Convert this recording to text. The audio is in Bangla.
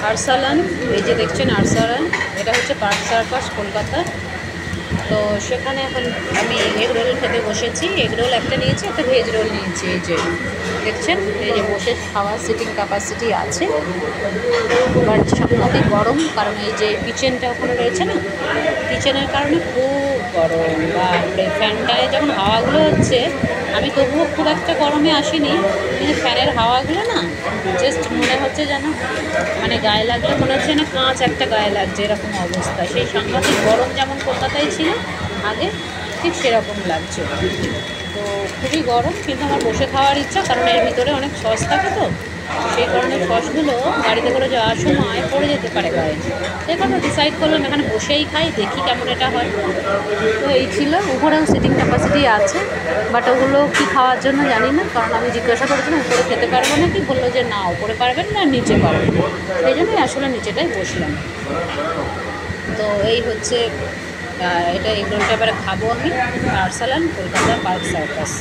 আরসালান, এই যে দেখছেন আরসালান, এটা হচ্ছে পার্ক সার্কাস কলকাতা। তো সেখানে এখন আমি এগ রোল খেতে বসেছি। এগ রোল একটা নিয়েছি, একটা ভেজ রোল নিয়েছি। এই যে দেখছেন, এই যে বসে খাওয়ার সিটিং ক্যাপাসিটি আছে, বাট সাংঘাতিক গরম, কারণ এই যে কিচেনটা ওখানে রয়েছে না, কিচেনের কারণে খুব গরম। বাপরে, ফ্যানটায় যখন হাওয়াগুলো হচ্ছে, আমি তবুও খুব একটা গরমে আসিনি, কিন্তু ফ্যানের হাওয়াগুলো না জাস্ট মনে হচ্ছে যেন, মানে গায়ে লাগলে মনে হচ্ছে না কাঁচ একটা গায়ে লাগছে, এরকম অবস্থা। সেই সাংঘাতিক গরম যেমন কলকাতায় ছিল আগে, ঠিক সেরকম লাগছে। তো খুবই গরম, কিন্তু আমার বসে খাওয়ার ইচ্ছা, কারণ এর ভিতরে অনেক সস থাকে, তো সেই কারণে সসগুলো গাড়িতে করে যাওয়ার সময় পড়ে যেতে পারে গায়ে। সেই কারণে ডিসাইড করলাম এখানে বসেই খাই, দেখি কেমন এটা হয়। তো এই ছিল। উপরেও সিটিং ক্যাপাসিটি আছে, বাট ওগুলো কি খাওয়ার জন্য জানি না, কারণ আমি জিজ্ঞাসা করেছিলাম উপরে খেতে পারবো না কি, বললো যে না, উপরে পারবেন না, নিচে পারবেন। সেই জন্যই আসলে নিচেটাই বসলাম। তো এই হচ্ছে এটা, এগুলোটা এবারে খাবো আমি। আরসালান, কলকাতা পার্ক সার্কাস।